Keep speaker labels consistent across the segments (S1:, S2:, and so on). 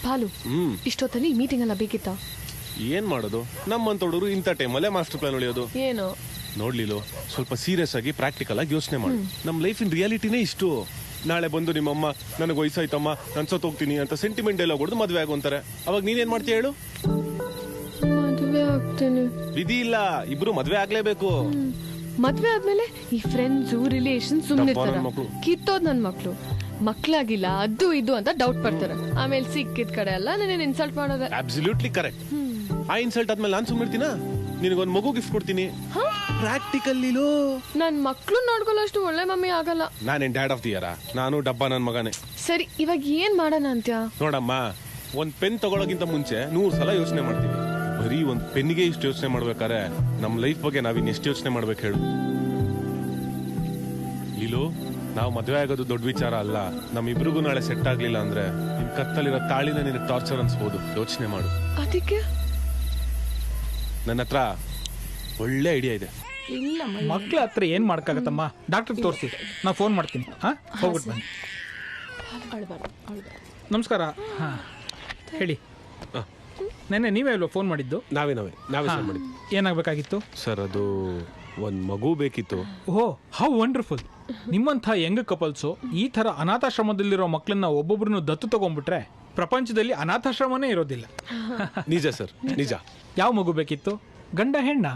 S1: ಪಾಲು ಇಷ್ಟೊತ್ತಲ್ಲಿ ಮೀಟಿಂಗ್ ಎಲ್ಲ ಬೇಕಿತ್ತಾ?
S2: ಏನ್ ಮಾಡೋದು, ನಮ್ಮಂತೋಡರು ಇಂಥ ಟೈಮಲ್ಲೇ ಮಾಸ್ಟರ್ ಪ್ಲಾನ್ ಉಳಿಯೋದು.
S1: ಏನು
S2: ನೋಡ್ಲಿಲ್ಲ, ಸ್ವಲ್ಪ ಸೀರಿಯಸ್ ಆಗಿ ಪ್ರಾಕ್ಟಿಕಲ್ ಆಗಿ ಯೋಚನೆ ಮಾಡು. ನಮ್ ಲೈಫ್ ಇನ್ ರಿಯಾಲಿಟಿನೇ ಇಷ್ಟು. ನಾಳೆ ಬಂದು ನಿಮ್ಮಮ್ಮ ನನಗೆ ವಯಸ್ಸಾಯ್ತಮ್ಮ ನನ್ ಸತ್ ಹೋಗ್ತೀನಿ ಅಂತ ಸೆಂಟಿಮೆಂಟ್ ಡೈಲಾಗ್ ಹೊಡೆದು ಮದ್ವೆ ಆಗೋಂತಾರೆ. ಅವಾಗ ನೀನೇನ್ ಮಾಡ್ತೀಯ ಹೇಳು?
S1: ಮದುವೆ ಆಗ್ತೇನೆ.
S2: ವಿಧಿ ಇಲ್ಲ, ಇಬ್ರು ಮದ್ವೆ ಆಗ್ಲೇಬೇಕು.
S1: ಮದ್ವೆ ಆದ್ಮೇಲೆ ಈ ಫ್ರೆಂಡ್ಸ್ ರಿಲೇಷನ್ ಸುಮ್ಮನಿರ್ತಾರ. ಕಿತ್ತೋದ್ ನನ್ ಮಕ್ಳು ಮಕ್ಳಾಗಿಲ್ಲ ಅದು ಇದು ಅಂತ ಡೌಟ್ ಪಡ್ತಾರೆ. ಆಮೇಲೆ ಸಿಕ್ಕಿದ ಕಡೆ ಎಲ್ಲ ನನ್ನ ಇನ್ಸಲ್ಟ್ ಮಾಡೋದೆ.
S2: Absolutely correct. ಆ ಇನ್ಸಲ್ಟ್ ಆದ್ಮೇಲೆ ನಾನ್ ಸುಮ್ಮನಿರ್ತೀನ? ನಿನಗೊಂದ್ ಮಗು ಗಿಫ್ಟ್ ಕೊಡ್ತೀನಿ. ಪ್ರಾಕ್ಟಿಕಲ್
S1: ನನ್ ಮಕ್ಳು ನೋಡ್ಕೊಳ್ಳೋ ಅಷ್ಟು ಒಳ್ಳೆ ಮಮ್ಮಿ ಆಗಲ್ಲ.
S2: ನಾನೇನ್ ಡ್ಯಾಡ್ ಆಫ್ ದಿ ಇಯರ್? ನಾನು ಡಬ್ಬ ನನ್ ಮಗನೇ.
S1: ಸರಿ, ಇವಾಗ ಏನ್ ಮಾಡೋಣ ಅಂತ್ಯ?
S2: ನೋಡಮ್ಮ, ಒಂದ್ ಪೆನ್ ತಗೊಳಗಿಂತ ಮುಂಚೆ 100 ಸಲ ಯೋಚನೆ ಮಾಡ್ತೀವಿ. ಬರೀ ಒಂದ್ ಪೆನ್ನಿಗೆ ಇಷ್ಟು ಯೋಚನೆ ಮಾಡ್ಬೇಕಾರೆ ನಮ್ ಲೈಫ್ ಬಗ್ಗೆ ನಾವಿನ್ ಎಷ್ಟು ಯೋಚನೆ ಮಾಡ್ಬೇಕು ಹೇಳು? ಲೀಲು, ನಾವು ಮದ್ವೆ ಆಗೋದು ದೊಡ್ಡ ವಿಚಾರ ಅಲ್ಲ. ನಮ್ಮಿಬ್ರಿಗೂ ನಾಳೆ ಸೆಟ್ ಆಗ್ಲಿಲ್ಲ ಅಂದ್ರೆ ನಿನ್ ಕತ್ತಲಿರೋ ತಾಳಿನ ನಿನಗೆ ಟಾರ್ಚರ್ ಅನ್ಸ್ಬೋದು. ಯೋಚನೆ ಮಾಡು.
S1: ಅದಕ್ಕೆ
S2: ನನ್ನ ಹತ್ರ ಒಳ್ಳೆ ಐಡಿಯಾ ಇದೆ.
S3: ಮಕ್ಳ ಹತ್ರ ಏನ್ ಮಾಡ್ಕಾಗತ್ತಮ್ಮ? ಡಾಕ್ಟರ್ ತೋರಿಸಿ, ನಾ ಫೋನ್ ಮಾಡ್ತೀನಿ. ಹೋಗ್ಬಿಟ್ಟು ಬನ್ನಿ. ನಮಸ್ಕಾರ. ಹಾ ಹೇಳಿ. ನೆನ್ನೆ ನೀವೇ ಅಲ್ವಾ ಫೋನ್ ಮಾಡಿದ್ದು?
S2: ನಾವೇ ಮಾಡಿದ್ದು.
S3: ಏನಾಗಬೇಕಾಗಿತ್ತು
S2: ಸರ್? ಅದು ಒಂದ್ ಮಗು ಬೇಕಿತ್ತು.
S3: ಓಹೋ, ಹೌ ವಂಡರ್ಫುಲ್. ನಿಮ್ಮಂಥ ಯಂಗ್ ಕಪಲ್ಸು ಈ ಥರ ಅನಾಥಾಶ್ರಮದಲ್ಲಿರೋ ಮಕ್ಕಳನ್ನ ಒಬ್ಬೊಬ್ರನ್ನು ದತ್ತು ತಗೊಂಡ್ಬಿಟ್ರೆ ಪ್ರಪಂಚದಲ್ಲಿ ಅನಾಥಾಶ್ರಮನೇ ಇರೋದಿಲ್ಲ.
S2: ನಿಜ ಸರ್, ನಿಜ.
S3: ಯಾವ ಮಗು ಬೇಕಿತ್ತು? ಗಂಡ ಹೆಣ್ಣ?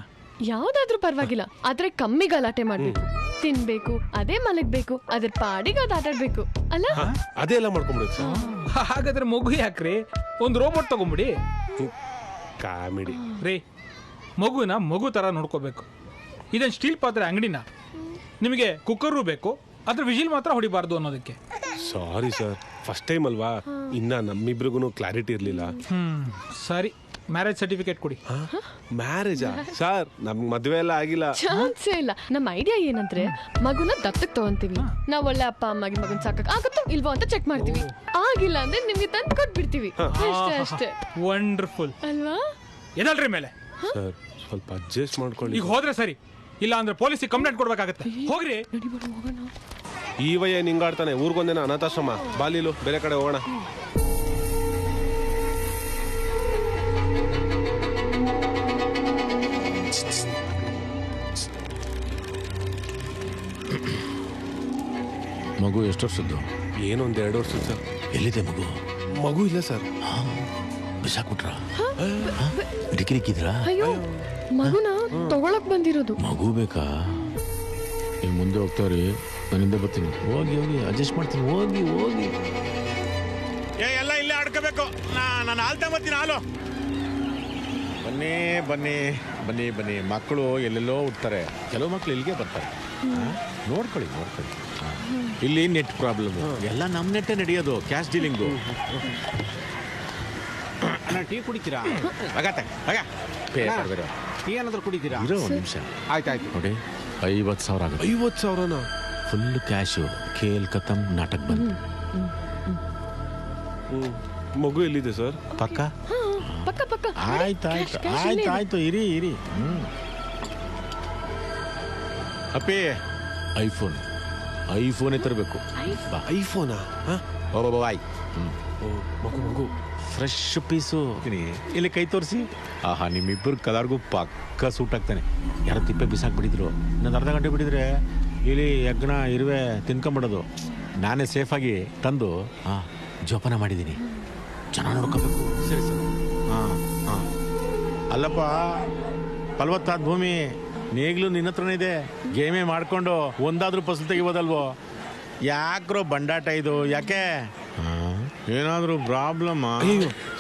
S1: ಯಾವ್ದಾದ್ರೂ ಪರವಾಗಿಲ್ಲ, ಆದ್ರೆ ಕಮ್ಮಿ ಗಲಾಟೆ ಮಾಡ್ಬೇಕು, ತಿನ್ಬೇಕು, ಅದೇ ಮಲಗ್ಬೇಕು, ಅದ್ರ ಪಾಡಿಗೆ ಅದ್ ಆಟಾಡ್ಬೇಕು ಅಲ್ಲ?
S2: ಅದೇ ಎಲ್ಲ ಮಾಡ್ಕೊಂಡ್ಬಿಡುತ್ತೆ ಸರ್.
S3: ಹಾಗಾದ್ರೆ ಮಗು ಯಾಕ್ರಿ? ಒಂದು ರೋಬೋಟ್ ತಗೊಂಬಿಡಿ.
S2: ಕಾಮಿಡಿ
S3: ರೀ, ಮಗುನ ಮಗು ತರ ನೋಡ್ಕೋಬೇಕು. ಇದನ್ ಸ್ಟೀಲ್ ಪಾತ್ರೆ ಅಂಗಡಿನ? ನಿಮಗೆ ಕುಕ್ಕರು ಬೇಕು, ಅದ್ರ ವಿಜಿಲ್ ಮಾತ್ರ ಹೊಡಿಬಾರ್ದು ಅನ್ನೋದಕ್ಕೆ.
S2: ಸಾರಿ ಸರ್, ಫಸ್ಟ್ ಟೈಮ್ ಅಲ್ವಾ, ಇನ್ನ ನಮ್ಮಿಬ್ರಿಗೂ ಕ್ಲಾರಿಟಿ ಇರ್ಲಿಲ್ಲ.
S3: ಸರಿ, ಮ್ಯಾರೇಜ್ ಸರ್ಟಿಫಿಕೇಟ್ ಕೊಡಿ.
S2: ಮ್ಯಾರೇಜಾ ಸರ್? ನಮ್ಗೆ ಮದ್ವೆ ಎಲ್ಲ ಆಗಿಲ್ಲ.
S1: ಚಾನ್ಸೇ ಇಲ್ಲ. ನಮ್ಮ ಐಡಿಯಾ ಏನಂದ್ರೆ ಮಗುನ ದತ್ತಕ್ ತಗೊಂತೀವಿ. ನಾವ್ ಒಳ್ಳೆ ಅಪ್ಪ ಅಮ್ಮಗೆ ಮಗನ್ ಸಾಕಕ್ ಆಗುತ್ತೋ ಇಲ್ವೋ ಅಂತ ಚೆಕ್ ಮಾಡ್ತೀವಿ. ಆಗಿಲ್ಲ ಅಂದ್ರೆ ನಿಮ್ಗೆ ತಂದು ಕೊಟ್ಬಿಡ್ತೀವಿ. ಅಷ್ಟೇ
S3: ವಂಡರ್ಫುಲ್
S1: ಅಲ್ವಾ?
S3: ಎದಲ್ರಿ ಮೇಲೆ
S2: ಸರ್, ಸ್ವಲ್ಪ ಅಡ್ಜಸ್ಟ್ ಮಾಡ್ಕೊಳ್ಳಿ.
S3: ಈಗ ಹೋದ್ರೆ ಸರಿ, ಇಲ್ಲ ಅಂದ್ರೆ ಪೊಲೀಸಿಗೆ ಕಂಪ್ಲೇಂಟ್ ಕೊಡ್ಬೇಕಾಗತ್ತೆ. ಹೋಗ್ರಿ.
S2: ಈ ವಯ ನಿಂಗಾಡ್ತಾನೆ. ಊರ್ಗೊಂದೇನ ಅನಾಥಾಶ್ರಮ? ಬಾಲಿಲು ಬೇರೆ ಕಡೆ ಹೋಗೋಣ.
S4: ಮಗು ಎಷ್ಟು ವರ್ಷದ್ದು?
S2: ಏನೊಂದ್ 2 ವರ್ಷದ ಸರ್.
S4: ಎಲ್ಲಿದೆ ಮಗು?
S2: ಮಗು ಇಲ್ಲ ಸರ್.
S4: ಬಿಸಾಕ್ಬಿಟ್ರ? ಡಿಕ್ಕಿದ್ರಾ?
S1: ಅಯ್ಯೋ, ಮಗುನ ತಗೊಳಕ್ ಬಂದಿರೋದು.
S4: ಮಗು ಬೇಕಾ? ಈಗ ಮುಂದೆ ಹೋಗ್ತಾವ್ರಿ, ನಾನಿಂದ ಬರ್ತೀನಿ. ಹೋಗಿ ಹೋಗಿ ಅಡ್ಜಸ್ಟ್ ಮಾಡ್ತೀನಿ. ಹೋಗಿ ಹೋಗಿ.
S5: ಎಲ್ಲ ಇಲ್ಲೇ ಆಡ್ಕೋಬೇಕು. ನಾನು ಹಾಲ್ತಾ ಬರ್ತೀನಿ. ಹಾಲು ಬನ್ನಿ ಬನ್ನಿ ಬನ್ನಿ ಬನ್ನಿ. ಮಕ್ಕಳು ಎಲ್ಲೆಲ್ಲೋ ಹುಡ್ತಾರೆ, ಕೆಲವು ಮಕ್ಕಳು ಇಲ್ಲಿಗೆ ಬರ್ತಾರೆ. ನೋಡ್ಕೊಳ್ಳಿ. ಇಲ್ಲಿ ನೆಟ್ ಪ್ರಾಬ್ಲಮ್ ಎಲ್ಲ ನಮ್ಮ ನೆಟ್ಟೇ ನಡೆಯೋದು. Cash dealing. ಟೀ ಕುಡಿತೀರಾ? ಟೀ ಏನಾದ್ರು ಕುಡಿತೀರಾ? ಇರೋ ಒಂದು ನಿಮಿಷ. ಆಯ್ತಾಯ್ತು ನೋಡಿ. 50,000 ಆಗುತ್ತೆ.
S2: 50,000ನ?
S4: Full cash. ಖೇಲ್ ಖತಮ್ ನಾಟಕ ಬಂತು.
S2: ಮಗು ಎಲ್ಲಿದೆ ಸರ್?
S4: ಪಕ್ಕ
S1: ಪಕ್ಕ ಪಕ್ಕ.
S5: ಆಯ್ತಾಯ್ತು. ಇರಿ. ಅಪ್ಪಿ, ಐಫೋನೇ ತರಬೇಕು.
S2: ಐಫೋನಾ?
S5: ಬಾಯ್.
S2: ಮಗು
S5: ಫ್ರೆಶ್ ಪೀಸು. ಇಲ್ಲಿ ಕೈ ತೋರಿಸಿ. ಆಹಾ, ನಿಮ್ಮಿಬ್ಬರು ಕಲರ್ಗೂ ಪಕ್ಕ ಸೂಟ್ ಆಗ್ತಾನೆ. ಯಾರೋ ತಿಪ್ಪೆ ಬಿಸಾಕ್ಬಿಟ್ಟಿದ್ರು. ಇನ್ನೊಂದು ಅರ್ಧ ಗಂಟೆ ಬಿಟ್ಟಿದ್ರೆ ಇಲ್ಲಿ ಯಜ್ಞ ಇರುವೆ ತಿನ್ಕೊಂಬಿಡೋದು. ನಾನೇ ಸೇಫಾಗಿ ತಂದು ಜೋಪಾನ ಮಾಡಿದ್ದೀನಿ. ಚೆನ್ನಾಗಿ ನೋಡ್ಕೋಬೇಕು. ಸರಿ ಸರ್. ಹಾಂ. ಅಲ್ಲಪ್ಪ, ಫಲವತ್ತಾದ ಭೂಮಿ ನೇಗ್ಲು ನಿನ್ನ ಹತ್ರನೇ ಇದೆ. ಗೇಮೇ ಮಾಡ್ಕೊಂಡು ಒಂದಾದ್ರೂ ಫಸಲು ತೆಗಿಬೋದಲ್ವೋ? ಯಾಕ್ರೋ ಬಂಡಾಟ ಇದು? ಯಾಕೆ? ಏನಾದರೂ ಪ್ರಾಬ್ಲಮ್?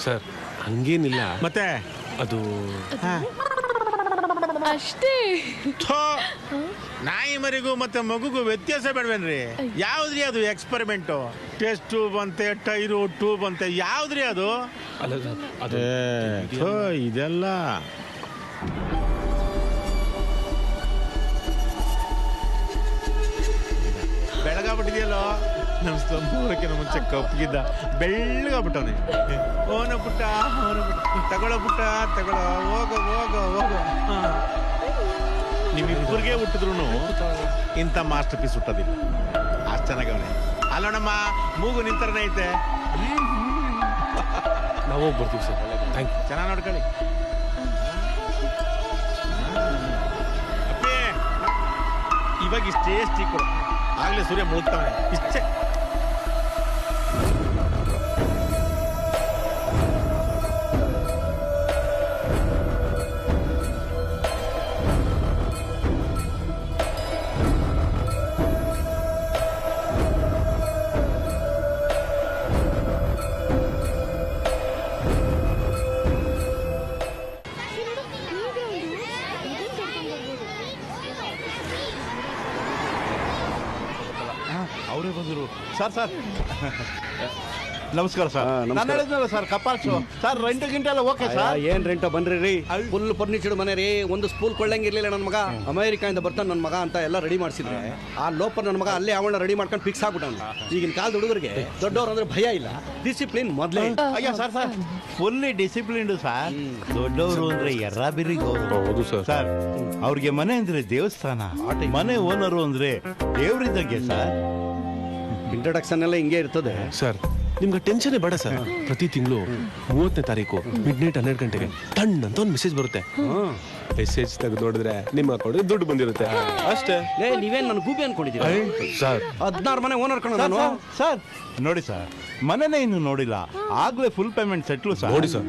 S2: ಸರ್, ಹಂಗೇನಿಲ್ಲ.
S5: ಮತ್ತೆ
S2: ಅದು
S1: ಅಷ್ಟೇ.
S5: ನಾಯಿ ಮರಿಗೂ ಮತ್ತೆ ಮಗುಗೂ ವ್ಯತ್ಯಾಸ ಬೇಡವೇನ್ರಿ? ಯಾವ್ದ್ರಿ ಅದು ಎಕ್ಸ್ಪೆರಿಮೆಂಟು? ಟೆಸ್ಟ್ ಟ್ಯೂಬ್ ಅಂತೆ, ಟೈರು ಟ್ಯೂಬ್ ಅಂತೆ, ಯಾವ್ದ್ರಿ ಅದು? ಇದೆಲ್ಲ ಬೆಳಗಾಗ್ಬಿಟ್ಟಿದೆಯಲ್ಲೋ. ನಮ್ಮ ಸ್ತಂಭಕ್ಕೆ ಮುಂಚೆ ಕಪ್ಪಗಿದ್ದ ಬೆಳ್ಳಗಾಗ್ಬಿಟ್ಟವನೆ. ಓನ ಪುಟ್ಟ ತಗೊಳ್ಳೋ ಪುಟ್ಟ ತಗೊಳ್ಳೋ. ಹೋಗೋ. ನಿಮ್ಮಿಬ್ಬರಿಗೆ ಹುಟ್ಟಿದ್ರು ಇಂಥ ಮಾಸ್ಟರ್ ಪೀಸ್ ಹುಟ್ಟೋದಿಲ್ಲ. ಅಷ್ಟು ಚೆನ್ನಾಗವನೆ. ಅಲ್ಲೋಣಮ್ಮ ಮೂಗು ನಿಂತರನೇ ಐತೆ.
S2: ನಾವು ಹೋಗಿ ಬರ್ತೀವಿ ಸರ್. Thank you.
S5: ಚೆನ್ನಾಗಿ ನೋಡ್ಕೊಳ್ಳಿ. ಅಪ್ಪಿ, ಇವಾಗ ಇಷ್ಟೇ ಟೀ ಕೊಡು. ಆಗ್ಲೇ ಸೂರ್ಯ ಮುಳುಗ್ತಾವನೆ. ಇಷ್ಟೇ.
S6: ಅವರೇ ಬಂದರು. ಸರ್ ನಮಸ್ಕಾರ ಸರ್. ನಾನು ಹೇಳಿದ್ನಲ್ಲ ಸರ್ ಕಪಾಲ್ಸು ಸರ್, ರೆಂಟ್ ಗಿಂಟ ಎಲ್ಲ ಓಕೆ ಸರ್.
S7: ಏನ್ ರೆಂಟೋ ಬನ್ರಿ ರೀ, ಫುಲ್ ಫರ್ನಿಚರ್ಡ್ ಮನೆ ರೀ. ಒಂದು ಸ್ಕೂಲ್ ಕೊಳ್ಳಂಗಿರ್ಲಿಲ್ಲ ನನ್ನ ಮಗ. ಅಮೆರಿಕಾಯಿಂದ ಬರ್ತಾನೆ ನನ್ನ ಮಗ ಅಂತ ಎಲ್ಲ ರೆಡಿ ಮಾಡಿಸಿದ್ರೆ ಆ ಲೋಪರ್ ನನ್ನ ಮಗ ಅಲ್ಲೇ ಅವನ್ನ ರೆಡಿ ಮಾಡ್ಕೊಂಡು ಫಿಕ್ಸ್ ಆಗ್ಬಿಟ್ಟವನು. ಈಗಿನ ಕಾಲದ ಹುಡುಗರಿಗೆ ದೊಡ್ಡವ್ರು ಅಂದ್ರೆ ಭಯ ಇಲ್ಲ, ಡಿಸಿಪ್ಲಿನ್ ಮೊದಲೇ.
S6: ಅಯ್ಯ ಸರ್ ಫುಲ್ಲಿ ಡಿಸಿಪ್ಲಿನ್ಡ್ ಸರ್. ದೊಡ್ಡವರು ಅಂದ್ರೆ ಎರ್ರಾಬಿರಿ ಗೌರವ.
S2: ಹೌದು ಸರ್.
S6: ಸರ್ ಅವ್ರಿಗೆ ಮನೆ ಅಂದ್ರೆ ದೇವಸ್ಥಾನ, ಮನೆ ಓನರು ಅಂದ್ರೆ ದೇವ್ರಿದ್ದಾಗೆ ಸರ್.
S7: ಇಂಟ್ರೊಡಕ್ಷನ್ ಎಲ್ಲ ಹಿಂಗೆ ಇರ್ತದೆ
S2: ಸರ್. ನಿಮ್ಗೆ ಟೆನ್ಷನ್ ಬೇಡ ಸರ್. ಪ್ರತಿ ತಿಂಗಳು 30ನೇ ತಾರೀಕು ಮಿಡ್ನೈಟ್ 12 ಗಂಟೆಗೆ ಟಣ್ ಅಂತ ಒಂದು ಮೆಸೇಜ್ ಬರುತ್ತೆ. ಮೆಸೇಜ್ ತೆಗೆದು ನೋಡಿದ್ರೆ ನಿಮ್ಮ ಅಕೌಂಟ್ಗೆ ದುಡ್ಡು ಬಂದಿರುತ್ತೆ ಅಷ್ಟೇ.
S7: ನೀವೇನ್ ನನ್ನ ಗೂಬಿ ಅನ್ಕೊಂಡಿದ್ದೀರಾ
S2: ಸರ್?
S7: 16 ಮನೆ ಓನರ್ ಕಣ ನಾನು.
S6: ಸರ್ ನೋಡಿ ಸರ್, ಮನೆನೇ ಇನ್ನು ನೋಡಿಲ್ಲ, ಆಗ್ಲೇ ಫುಲ್ ಪೇಮೆಂಟ್ ಸೆಟ್ಲು ಸರ್.
S2: ನೋಡಿ ಸರ್.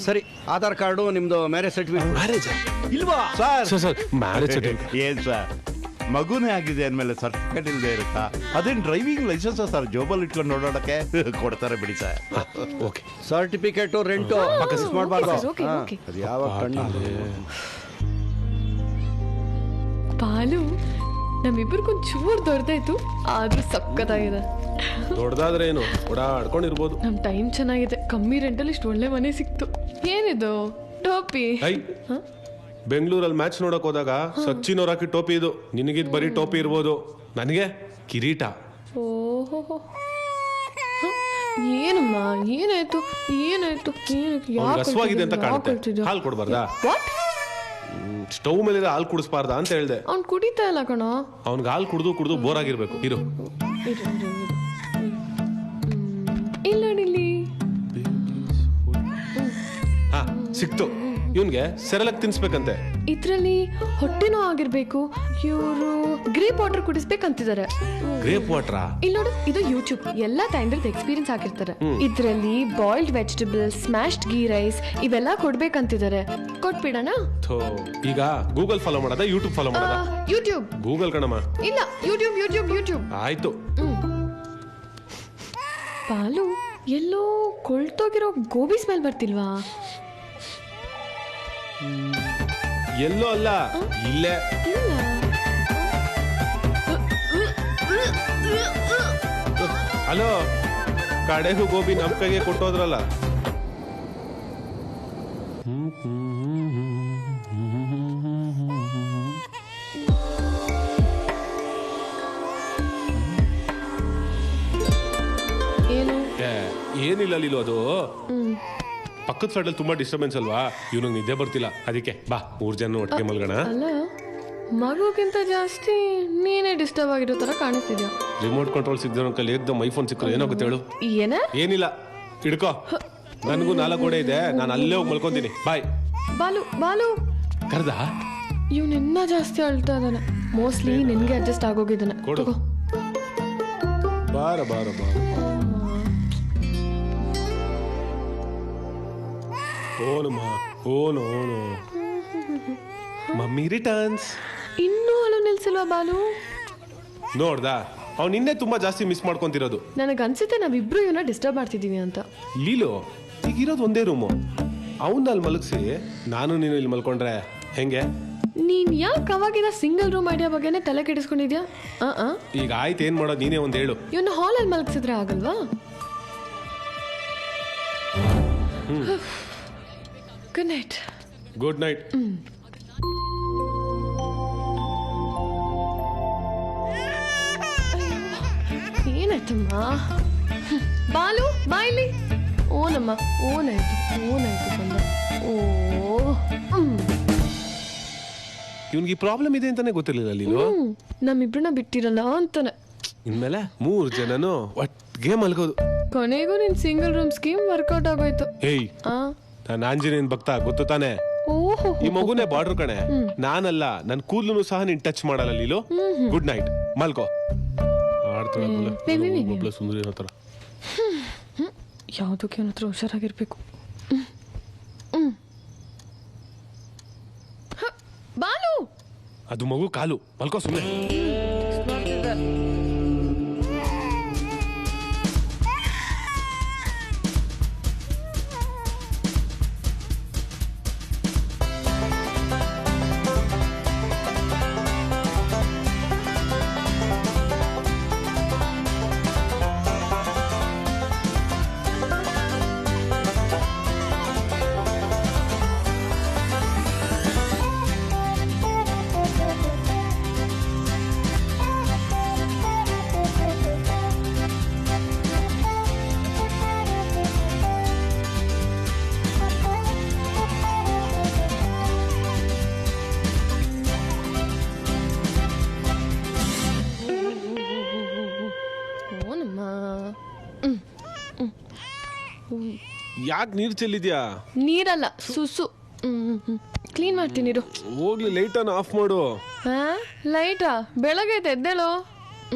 S7: ಸರಿ, ಆಧಾರ್ ಕಾರ್ಡು, ನಿಮ್ದು ಮ್ಯಾರೇಜ್ ಸರ್ಟಿಫಿಕೇಟ್.
S2: ಮ್ಯಾರೇಜ್
S7: ಇಲ್ವಾ
S6: ಸರ್?
S2: ಮ್ಯಾರೇಜ್ ಸರ್ಟಿಫಿಕೇಟ್
S6: ಏನ್ ಸರ್, ಮಗುನೇ ಆಗಿದೆ ಅಂದ್ಮೇಲೆ ಸರ್ಟಿಫಿಕೇಟ್ ಇಲ್ಲದೆ ಇರುತ್ತಾ? ಅದೇನ್ ಡ್ರೈವಿಂಗ್ ಲೈಸೆನ್ಸ್ ಸರ್, ಜೋಬಲ್ಲಿ ಇಟ್ಕೊಂಡು ನೋಡೋಡಕ್ಕೆ ಕೊಡ್ತಾರೆ ಬಿಡಿ ಸರ್.
S2: ಓಕೆ.
S7: ಸರ್ಟಿಫಿಕೇಟು ರೆಂಟು ಮಾಡಬಾರ್ದು. ಅದು ಯಾವ ಕಣ್ಣು.
S1: ಪಾಲು ನಮ್ಮಿಬ್ಬರಿಗೊಂದು ಚೂರು ದೊಡ್ಡದಾಯ್ತು, ಆದ್ರೂ ಸಕ್ಕತ್ತಾಗಿದೆ.
S2: ದೊಡ್ಡದಾದ್ರೆ ಏನು, ಓಡಾಡ್ಕೊಂಡಿರ್ಬೋದು.
S1: ನಮ್ ಟೈಮ್ ಚೆನ್ನಾಗಿದೆ, ಕಮ್ಮಿ ರೆಂಟಲ್ಲಿ ಇಷ್ಟು ಒಳ್ಳೆ ಮನೆ ಸಿಕ್ತು. ಏನಿದು ಟೋಪಿ?
S2: ಬೆಂಗಳೂರಲ್ಲಿ ಮ್ಯಾಚ್ ನೋಡಕ್ ಹೋದಾಗ ಸಚಿನ್ ಅವ್ರು ಹಾಕಿ ಟೋಪಿ ಇದು. ನಿನಗಿದ್ ಬರೀ ಟೋಪಿ ಇರ್ಬೋದು, ನನಗೆ ಕಿರೀಟ.
S1: ಓಹೋ, ಏನಮ್ಮ ಏನಾಯ್ತು ಏನಾಯ್ತು?
S2: ಹಸುವಾಗಿದೆ ಅಂತ ಕಾಣುತ್ತೆ. ಹಾಲು ಕೊಡ್ಬಾರ್ದಾ? ಸ್ಟವ್ ಮೇಲೆ ಹಾಲು ಕುಡಿಸ್ಬಾರ್ದಾ ಅಂತ ಹೇಳ್ದೆ.
S1: ಅವ್ನು ಕುಡಿತಾ ಇಲ್ಲ ಕಣ.
S2: ಅವ್ನಿಗೆ ಹಾಲು ಕುಡ್ದು ಕುಡ್ದು ಬೋರ್ ಆಗಿರ್ಬೇಕು. ಇರು
S1: ಇಲ್ಲ ಇಲ್ಲಿ.
S2: ಹಾ, ಸಿಕ್ತು. ಇವನ್ಗೆ ಸೆರೆಲಕ್ ತಿನ್ಸ್ಬೇಕಂತೆ.
S1: ಇದ್ರಲ್ಲಿ ಹೊಟ್ಟೆನೂ ಆಗಿರ್ಬೇಕು. ಇವರು ಗ್ರೇಪ್ ವಾಟರ್ ಕುಡಿಸ್ಬೇಕಂತಿದ್ದಾರೆ.
S2: Gripe water?
S1: ಇಲ್ಲಿ ನೋಡು, ಇದು ಯೂಟ್ಯೂಬ್ ಎಲ್ಲಾ ಟೈಮ್ದಲ್ಲಿ ಎಕ್ಸ್ಪೀರಿಯನ್ಸ್ ಆಗಿರ್ತಾರೆ. ಇದ್ರಲ್ಲಿ boiled vegetables, smashed ghee rice ಇವೆಲ್ಲ ಕೊಡ್ಬೇಕಂತಿದ್ದಾರೆ. ಕೊಟ್ಬಿಡೋಣ?
S2: ಈಗ ಗೂಗಲ್ ಫಾಲೋ ಮಾಡೋದಾ ಯೂಟ್ಯೂಬ್ ಫಾಲೋ ಮಾಡೋದಾ?
S1: ಯೂಟ್ಯೂಬ್.
S2: ಗೂಗಲ್ ಕಣಮ್ಮ.
S1: ಇಲ್ಲ, ಯೂಟ್ಯೂಬ್ ಯೂಟ್ಯೂಬ್ ಯೂಟ್ಯೂಬ್.
S2: ಆಯ್ತು.
S1: ಪಾಲು, ಎಲ್ಲೋ ಕೊಳ್ತೋಗಿರೋ ಗೋಬಿ ಸ್ಮೆಲ್ ಬರ್ತಿಲ್ವಾ?
S2: ಎಲ್ಲೋ ಅಲ್ಲ, ಇಲ್ಲೇ. ಹಲೋ, ಕಡೆಗೂ ಗೋಬಿ ನಮ್ ಕೈಗೆ ಕೊಟ್ಟೋದ್ರಲ್ಲ. ಏನಿಲ್ಲ ಲೀಲು, ಅದು ಪಕ್ಕದ ಸೈಡಲ್ಲಿ ತುಂಬಾ ಡಿಸ್ಟರ್ಬೆನ್ಸ್ ಅಲ್ವಾ, ಇವನಿಗೆ ನಿದ್ದೆ ಬರ್ತಿಲ್ಲ. ಅದಕ್ಕೆ ಬಾ 3 ಜನ ಒಟ್ಟಿಗೆ ಮಲ್ಗೋಣ.
S1: ಅಲ್ಲ, ಮಗುಗಿಂತ ಜಾಸ್ತಿ ನೀನೇ ಡಿಸ್ಟರ್ಬ್ ಆಗಿರೋ ತರ ಕಾಣಿಸ್ತಿದ್ಯಾ.
S2: ರಿಮೋಟ್ ಕಂಟ್ರೋಲ್ ಸಿಗ್ದ ಕೈಲಿ ಏಕ್ದಮ್ ಐಫೋನ್ ಸಿಕ್ಕರೆ ಏನಾಗುತ್ತೆ ಹೇಳು? ಏನಿಲ್ಲ, ಹಿಡ್ಕೋ. ನನಗೂ 4 ಗೋಡೆ ಇದೆ, ನಾನು ಅಲ್ಲೇ ಹೋಗಿ ಮಲ್ಕೊಂತೀನಿ. ಬಾಯ್.
S1: ಬಾಲು ಬಾಲು
S2: ಕರ್ದ
S1: ಇವ್ನು ಇನ್ನ ಜಾಸ್ತಿ ಅಳ್ತಾ ಇದ್ದಾನೆ. ಮೋಸ್ಟ್ಲಿ ನಿನ್ಗೆ ಅಡ್ಜಸ್ಟ್ ಆಗೋಗಿದ್ದಾನೆ.
S2: ಕೊಡು. ಬಾರ ಬಾರ ಬಾರ. ಓನಮ್ಮ, ಓನು ಓನು. Mummy returns.
S1: ಇನ್ನೂ ಅಳು ನಿಲ್ಸಿಲ್ವಾ ಬಾಲು?
S2: ನೋಡ್ದಾ, ಅವ್ನು ಇನ್ನೇ ತುಂಬಾ ಜಾಸ್ತಿ ಮಿಸ್ ಮಾಡ್ಕೊಂತಿರೋದು.
S1: ನನಗೆ ಅನ್ಸುತ್ತೆ ನಾವಿಬ್ರು ಇವನ್ನ ಡಿಸ್ಟರ್ಬ್ ಮಾಡ್ತಿದೀವಿ ಅಂತ.
S2: ಲೀಲು, ಈಗಿರೋದು ಒಂದೇ ರೂಮು. ಅವನ್ನ ಅಲ್ಲಿ ಮಲಗಿಸಿ ನಾನು ನೀನು ಇಲ್ಲಿ ಮಲ್ಕೊಂಡ್ರೆ ಹೆಂಗೆ?
S1: ನೀನ್ ಯಾಕೆ ಅವಾಗಿನ ಸಿಂಗಲ್ ರೂಮ್ ಐಡಿಯಾ ಬಗ್ಗೆನೇ ತಲೆ ಕೆಡಿಸ್ಕೊಂಡಿದ್ಯಾ?
S2: ಈಗ ಆಯ್ತು, ಏನ್ ಮಾಡೋದು ನೀನೇ ಒಂದ್ ಹೇಳು.
S1: ಇವನ್ನ ಹಾಲಲ್ಲಿ ಮಲಗಿಸಿದ್ರೆ ಆಗಲ್ವಾ? Good night.
S2: Good night.
S1: ಏನಾಯ್ತಮ್ಮ? ಬಾಲು ಬಾಯ್ಲಿ. ಓನಮ್ಮ, ಓನಾಯ್ತು ಓನಾಯ್ತು ಬಂದ. ಓ,
S2: ಇವನ್ಗೆ ಪ್ರಾಬ್ಲಮ್ ಇದೆ ಅಂತಾನೆ ಗೊತ್ತಿರಲಿಲ್ಲ ಲೀಲು.
S1: ನಮ್ಮಿಬ್ರನ್ನ ಬಿಟ್ಟಿರಲ್ಲ ಅಂತಾನೆ.
S2: ಇನ್ಮೇಲೆ 3 ಜನನು ಒಟ್ಟಿಗೆ ಮಲ್ಗೋದು.
S1: ಕೊನೆಗೂ ನಿನ್ ಸಿಂಗಲ್ ರೂಮ್ ಸ್ಕೀಮ್ ವರ್ಕೌಟ್ ಆಗೋಯ್ತು.
S2: ಏಯ್, ನಾನು ಆಂಜನೇಯನ್ ಭಕ್ತ, ಗೊತ್ತು ತಾನೆ?
S1: ಓಹೋ,
S2: ಈ ಮಗುನೇ ಬಾರ್ಡರ್ ಕಣೆ, ನಾನಲ್ಲ. ನನ್ ಕೂದ್ಲು ಸಹ ನೀನ್ ಟಚ್ ಮಾಡಲ್ಲ ಲೀಲು. ಗುಡ್ ನೈಟ್, ಮಲ್ಕೋ. ಆಡ್ತಾಳೆ ಸುಂದರಿ ಅನ್ನೋ ತರ.
S1: ಯಾವ್ದಕ್ಕೆ ಅವನ ಹತ್ರ ಹುಷಾರಾಗಿರ್ಬೇಕು. ಬಾಲು,
S2: ಅದು ಮಗು ಕಾಲು, ಮಲ್ಕೋ ಸುಮ್ಮನೆ. ಯಾಕೆ ನೀರ್ ಚೆಲ್ಲಿದ್ಯಾ?
S1: ನೀರಲ್ಲ, ಸುಸು. ಕ್ಲೀನ್ ಮಾಡ್ತೀನಿ ಇರು.
S2: ಹೋಗ್ಲಿ, ಲೈಟ್ ಅನ್ನು ಆಫ್ ಮಾಡು.
S1: ಲೈಟಾ? ಬೆಳಗ್ಗೆ ಎದ್ದೇಳೋ.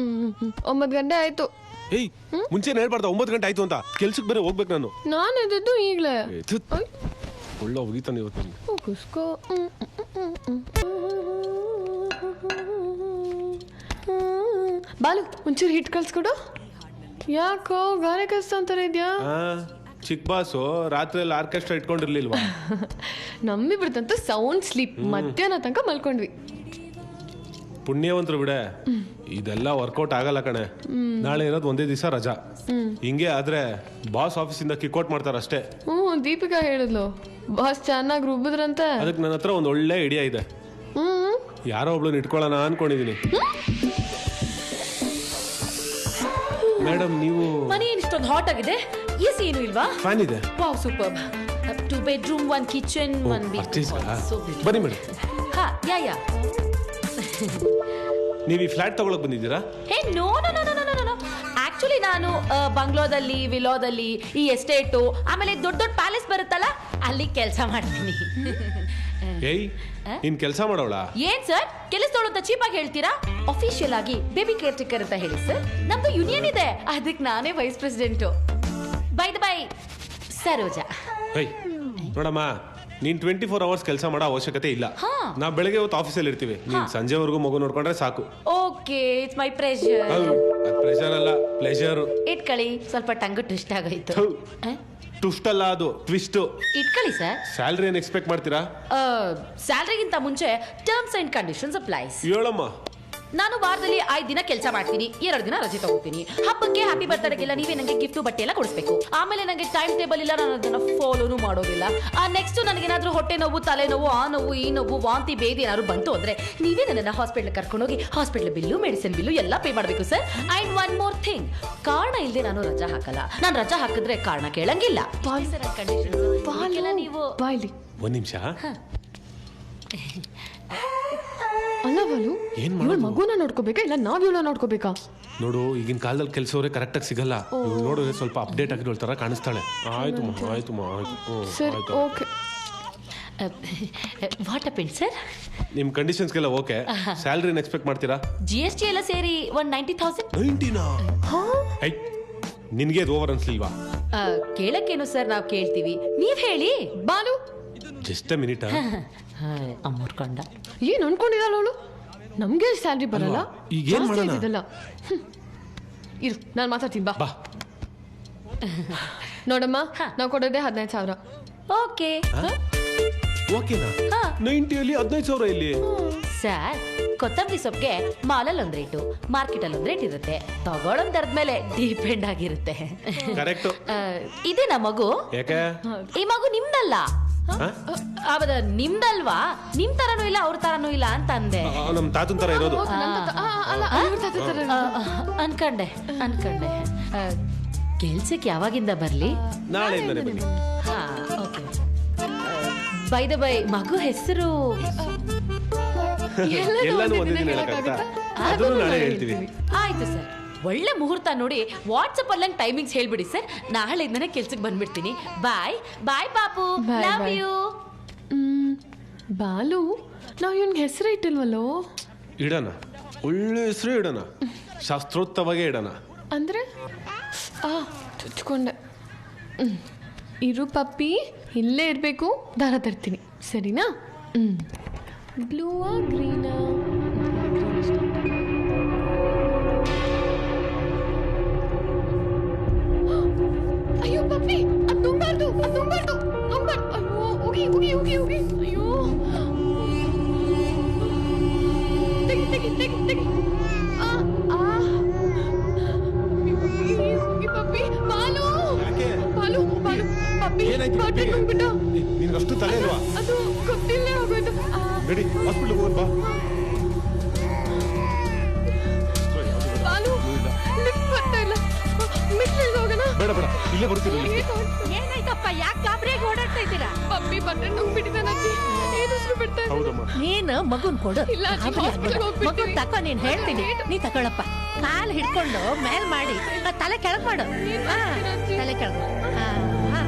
S1: 9 ಗಂಟೆ ಆಯ್ತು.
S2: ಏಯ್, ಮುಂಚೆ ಹೇಳ್ಬಾರ್ದ 9 ಗಂಟೆ ಆಯ್ತು ಅಂತ? ಕೆಲ್ಸಕ್ಕೆ ಬೇರೆ ಹೋಗ್ಬೇಕು ನಾನು.
S1: ನಾನು ಎದ್ದು ಈಗ್ಲೇ
S2: ಒಳ್ಳೆ ಹೋಗಿತಾನೆ ಇವತ್ತು.
S1: ಕುಸ್ಕೋ. ಬಾಲು, ಒಂಚೂರು ಹಿಟ್ ಕಳ್ಸ್ಕೊಡು. ಯಾಕೋ ಗಾರೆ ಕಷ್ಟ ಅಂತಾರೆ ಇದ್ಯಾ?
S2: ಚಿಕ್ಕ ಬಾಸು ರಾತ್ರಿ ಎಲ್ಲ ಆರ್ಕೆಸ್ಟ್ರಾ ಇಟ್ಕೊಂಡಿರ್ಲಿಲ್ವಾ?
S1: ನಮ್ಮಿ ಬಿಡ್ತಂತ ಸೌಂಡ್ ಸ್ಲೀಪ್. ಮಧ್ಯಾಹ್ನ ತನಕ ಮಲ್ಕೊಂಡ್ವಿ.
S2: ಪುಣ್ಯವಂತರು ಬಿಡೆ, ಇದೆಲ್ಲ ವರ್ಕೌಟ್ ಆಗಲ್ಲ ಕಣೆ. ನಾಳೆ ಇರೋದು ಒಂದೇ ದಿವಸ ರಜಾ. ಹಿಂಗೆ ಆದ್ರೆ ಬಾಸ್ ಆಫೀಸಿಂದ ಕಿಕ್ಔಟ್ ಮಾಡ್ತಾರ ಅಷ್ಟೇ.
S1: ದೀಪಿಕಾ ಹೇಳಿದ್ಲು, ಬಾಸ್ ಚೆನ್ನಾಗಿ ರುಬ್ಬಿದ್ರಂತೆ.
S2: ಅದಕ್ಕೆ ನನ್ನ ಹತ್ರ ಒಂದು ಒಳ್ಳೆ ಐಡಿಯಾ ಇದೆ. ಯಾರೋ ಒಬ್ಳನ್ನ ಇಟ್ಕೊಳ್ಳೋಣ ಅನ್ಕೊಂಡಿದೀನಿ. ಮೇಡಮ್, ನೀವು
S8: ಮನೆ ಏನ್ ಇಷ್ಟೊಂದು ಹಾಟ್ ಆಗಿದೆ? ಎಸಿ ಏನು ಇಲ್ವಾ?
S2: ಫ್ಯಾನ್ ಇದೆ.
S8: Wow, super. 2 bedroom, 1 kitchen, 1 bedroom.
S2: ಬನ್ನಿ ಮೇಡಮ್.
S8: ಹಾ, ಯಾ.
S2: ನೀವು ಈ ಫ್ಲಾಟ್ ತಗೊಳಕ್ ಬಂದಿದ್ದೀರಾ?
S8: ಹೇ, ನೋ. ಆಕ್ಚುಲಿ ನಾನು ಬಂಗ್ಲೋದಲ್ಲಿ, ವಿಲೋದಲ್ಲಿ, ಈ ಎಸ್ಟೇಟು, ಆಮೇಲೆ ದೊಡ್ಡ ದೊಡ್ಡ ಪ್ಯಾಲೇಸ್ ಬರುತ್ತಲ್ಲ, ಅಲ್ಲಿ ಕೆಲಸ ಮಾಡ್ತೀನಿ.
S2: ಏಯ್, ನೀನ್ ಕೆಲಸ ಮಾಡೋಳ?
S8: ಏನ್ ಸರ್, ಕೆಲಸದೋಳು ಅಂತ ಚೀಪಾಗಿ ಹೇಳ್ತೀರಾ? ಅಫಿಷಿಯಲ್ ಆಗಿ ಬೇಬಿ ಕೇರ್ ಟೇಕರ್ ಅಂತ ಹೇಳಿ ಸರ್. ನಮ್ದು ಯೂನಿಯನ್ ಇದೆ, ಅದಕ್ಕೆ ನಾನೇ ವೈಸ್ ಪ್ರೆಸಿಡೆಂಟು. ಬೈ ಸರೋಜಾ.
S2: ಏಯ್ ನೋಡಮ್ಮ, ನೀನ್ 24 hours ಕೆಲಸ ಮಾಡೋ ಅವಶ್ಯಕತೆ ಇಲ್ಲ. ನಾವು ಬೆಳಗ್ಗೆ ಹೊತ್ತು ಆಫೀಸಲ್ಲಿ ಇರ್ತೀವಿ, ನೀನ್ ಸಂಜೆವರೆಗೂ ಮಗು ನೋಡ್ಕೊಂಡ್ರೆ ಸಾಕು.
S8: Okay, it's my pressure.
S2: Pressure ಅಲ್ಲ, ಪ್ಲೆಷರ್.
S8: ಇಟ್ಕೊಳ್ಳಿ. ಸ್ವಲ್ಪ ಟಂಗ್ ಟ್ವಿಸ್ಟ್ ಆಗೋಯ್ತು.
S2: ಟ್ವಿಸ್ಟ್ ಅಲ್ಲ, ಅದು ಟ್ವಿಸ್ಟ್.
S8: ಇಟ್ಕೊಳ್ಳಿ ಸರ್.
S2: ಸ್ಯಾಲ್ರಿ ಏನ್ ಎಕ್ಸ್ಪೆಕ್ಟ್ ಮಾಡ್ತೀರಾ?
S8: ಸ್ಯಾಲ್ರಿಗಿಂತ ಮುಂಚೆ ಟರ್ಮ್ಸ್ ಅಂಡ್ ಕಂಡೀಷನ್ಸ್ ಅಪ್ಲೈಸ್.
S2: ಹೇಳಮ್ಮ.
S8: ನಾನು ವಾರದಲ್ಲಿ 5 ದಿನ ಕೆಲಸ ಮಾಡ್ತೀನಿ, 2 ದಿನ ರಜೆ ತಗೋತೀನಿ. ಹಬ್ಬಕ್ಕೆ, ಹ್ಯಾಪಿ ಬರ್ತ್ಡೇಗೆಲ್ಲ ನೀವೇ ನನಗೆ ಗಿಫ್ಟ್ ಬಟ್ಟೆ ಎಲ್ಲ ಕೊಡಿಸ್ಬೇಕು. ಆಮೇಲೆ ನನಗೆ ಟೈಮ್ ಟೇಬಲ್ ಇಲ್ಲ, ನಾನು ಅದನ್ನ ಫಾಲೋನು ಮಾಡೋದಿಲ್ಲ. ನೆಕ್ಸ್ಟ್ ನನಗೇನಾದ್ರೂ ಹೊಟ್ಟೆ ನೋವು, ತಲೆನೋವು, ಆ ನೋವು, ಈ ನೋವು, ವಾಂತಿ, ಬೇದಿ ಏನಾದ್ರು ಬಂತು ಅಂದ್ರೆ ನೀವೇ ನನ್ನನ್ನು ಹಾಸ್ಪಿಟಲ್ ಕರ್ಕೊಂಡೋಗಿ ಹಾಸ್ಪಿಟಲ್ ಬಿಲ್ಲು, ಮೆಡಿಸಿನ್ ಬಿಲ್ಲು ಎಲ್ಲ ಪೇ ಮಾಡಬೇಕು ಸರ್. ಅಂಡ್ 1 more thing, ಕಾರಣ ಇಲ್ಲದೆ ನಾನು ರಜಾ ಹಾಕಲ್ಲ. ನಾನು ರಜಾ ಹಾಕಿದ್ರೆ ಕಾರಣ ಕೇಳಂಗಿಲ್ಲ. ನೀವು
S2: ಒಂದ್ ನಿಮಿಷ.
S1: ಅಲ್ಲ ಬಾಲು, ಇವಳು ಮಗುನ ನೋಡ್ಕೋಬೇಕಾ ಇಲ್ಲ ನಾವ್ ಇವಳ ನೋಡ್ಕೋಬೇಕಾ?
S2: ನೋಡು, ಈಗಿನ ಕಾಲದಲ್ಲಿ ಕೆಲಸವರೇ ಕರೆಕ್ಟ್ ಆಗಿ ಸಿಗಲ್ಲ. ನೋಡಿದ್ರೆ ಸ್ವಲ್ಪ ಅಪ್ಡೇಟ್ ಆಗಿರೋ ತರ ಕಾಣಿಸ್ತಾಳೆ. ಆಯ್ತು.
S1: ಸರಿ, ಓಕೆ.
S8: What append sir?
S2: ನಿಮ್ ಕಂಡೀಷನ್ಸ್ಗೆಲ್ಲ ಓಕೆ. ಸ್ಯಾಲರಿ ಎಕ್ಸ್ಪೆಕ್ಟ್ ಮಾಡ್ತೀರಾ?
S8: GST ಎಲ್ಲ ಸೇರಿ 190,000.
S2: 90ನಾ? ನಿನ್ಗೆ ಅದು ಓವರ್ ಅನ್ಸ್ಲಿಲ್ವಾ?
S8: ಕೇಳಕ್ಕೇನು ಸರ್, ನಾವು ಕೇಳ್ತೀವಿ, ನೀವ್ ಹೇಳಿ.
S1: Balu,
S2: just a minute.
S8: ಅಮ್ಮೋರ್ ಕಂಡ
S1: ಏನ್ ಅನ್ಕೊಂಡಿದ್ದಾಳ ಅವಳು? ನಮ್ಗೆ ಸ್ಯಾಲ್ರಿ ಬರಲ್ಲ,
S2: ಈಗ ಏನ್ ಮಾಡೋಣ?
S1: ಇರು, ನಾನು ಮಾತಾಡ್ತೀನಿ. ಬಾ. ನೋಡಮ್ಮ, ನಾವು ಕೊಡೋದೇ 15,000.
S8: ಓಕೆ.
S2: ಓಕೆನಾ? 90 15,000 ಇಲ್ಲಿ?
S8: ಸರ್, ಕೊತ್ತಂಬರಿ ಸೊಪ್ಪಿಗೆ ಮಾಲಲ್ಲಿ ಒಂದ್ ರೇಟು, ಮಾರ್ಕೆಟ್ ಅಲ್ಲಿ ಒಂದ್ ರೇಟ್ ಇರುತ್ತೆ. ತಗೊಳ್ಳೋದ್ ದರದ ಮೇಲೆ ಡಿಪೆಂಡ್ ಆಗಿರುತ್ತೆ.
S2: ಕರೆಕ್ಟ್.
S8: ಇದೇ ನಮ್ಮ ಮಗು.
S2: ಯಾಕೆ?
S8: ಈ ಮಗು ನಿಮ್ದಲ್ಲ. ನಿಮ್ದಲ್ವಾ? ನಿಮ್ ತರನೂ ಇಲ್ಲ, ಅವ್ರ ತರನೂ ಇಲ್ಲ ಅಂತ ಅಂದೆ.
S2: ನಮ್ ತಾತನ್ ತರ ಇರೋದು.
S8: ಅನ್ಕಂಡೆ. ಕೆಲ್ಸಕ್ಕೆ ಯಾವಾಗಿಂದ ಬರ್ಲಿ?
S2: ನಾಳೆಯಿಂದನೇ ಬನ್ನಿ.
S8: ಬೈ ದ ಬೈ, ಮಗು ಹೆಸರು
S2: ಎಲ್ಲಾನು ಒಂದೇ ದಿನ ಹೇಳಕ್ಕಾಗತ್ತಾ? ಅದನ್ನು ನಾಳೆ ಹೇಳ್ತೀವಿ.
S8: ಆಯ್ತು ಸರ್. ಒಳ್ಳೆ ಮುಹೂರ್ತ ನೋಡಿ ವಾಟ್ಸಪ್ ಅಲ್ಲಿ ಟೈಮಿಂಗ್ಸ್ ಹೇಳ್ಬಿಡಿ ಸರ್. ನಾಳೆಯಿಂದನೇ ಕೆಲ್ಸಕ್ಕೆ ಬಂದ್ಬಿಡ್ತೀನಿ. ಬಾಯ್ ಬಾಯ್ ಪಾಪು, ಲವ್ ಯು.
S1: ಬಾಲು, ನಾವು ಇವನ್ಗೆ ಹೆಸರು ಇಟ್ಟಿಲ್ವಲ್ಲೋ?
S2: ಇಡೋಣ, ಒಳ್ಳೆ ಹೆಸರು ಇಡೋಣ, ಶಾಸ್ತ್ರೋಕ್ತವಾಗೇ ಇಡೋಣ.
S1: ಅಂದ್ರೆ ಚುಚ್ಕೊಂಡೆ. ಇರು ಪಪ್ಪಿ, ಇಲ್ಲೇ ಇರಬೇಕು, ದಾರ ತರ್ತೀನಿ, ಸರಿನಾ? ಬ್ಲೂವಾ ಗ್ರೀನಾ? ಅಯ್ಯೋ ಪಪ್ಪಿ, ಅದು ನುಂಗ್ಬಾರ್ದು, ಅದು ನುಂಗ್ಬಾರ್ದು, ನುಂಗ್ಬಾರ್ದು. ಅಯ್ಯೋ ಹೋಗಿ ಹೋಗಿ ಹೋಗಿ ಹೋಗಿ. ಅಯ್ಯೋ ತೆಗಿ ತೆಗಿ ತೆಗಿ ತೆಗಿ. ಪಪ್ಪಿ, ಬಾಲು ಬಾಲು ಬಾಲು, ಪಪ್ಪಿ ಬಾಟ್ಲಿ ನುಂಗ್ಬಿಟ್ಟು.
S2: ನಿನ್ಗಷ್ಟು ತಲೆ ಇಲ್ವಾ?
S1: ಅದು ಗೊತ್ತಿಲ್ಲೇ ಹೋಗೋಯ್ತು.
S2: ನಡಿ ಹಾಸ್ಪಿಟಲ್ ಹೋಗೋಣ ಬಾ.
S1: ಬಾಲು ಲಿಫ್ಟ್ ಬರ್ತಾ ಇಲ್ಲ, ಮೆಟ್ಲಲ್ಲಿ ಹೋಗೋಣ.
S2: ಬೇಡ ಬೇಡ, ಇಲ್ಲೇ ಬರ್ತೀನಿ.
S8: ಏನಾಯ್ತಪ್ಪ, ಯಾಕೆ ಗಾಬರಿಯಾಗಿ ಓಡಾಡ್ತಾ ಇದ್ದೀರಾ?
S1: ಪಪ್ಪಿ ಬಟ್ಟೆ ನುಂಗ್ಬಿಟ್ಟಿದ್ದಾನೆ ಅಜ್ಜಿ, ಏನಿಸ್ರು ಬಿಡ್ತಾ ಇಲ್ಲ.
S2: ಹೌದಮ್ಮ,
S9: ನೀನು ಮಗುನ್ ಕೊಡು.
S1: ಇಲ್ಲ ಅಜ್ಜಿ, hospital ಹೋಗ್ಬಿಡ್ತೀವಿ.
S9: ಮಗುನ್ ತಕೋ, ನೀನ್ ಹೇಳ್ತೀನಿ. ನೀ ತಗೊಳಪ್ಪ. ಕಾಲ್ ಹಿಡ್ಕೊಂಡು ಮೇಲ್ ಮಾಡಿ ತಲೆ ಕೆಳಗ್ ಮಾಡು. ಹಾ, ತಲೆ ಕೆಳಗ್ ಮಾಡು. ಹಾ, ಹಾ.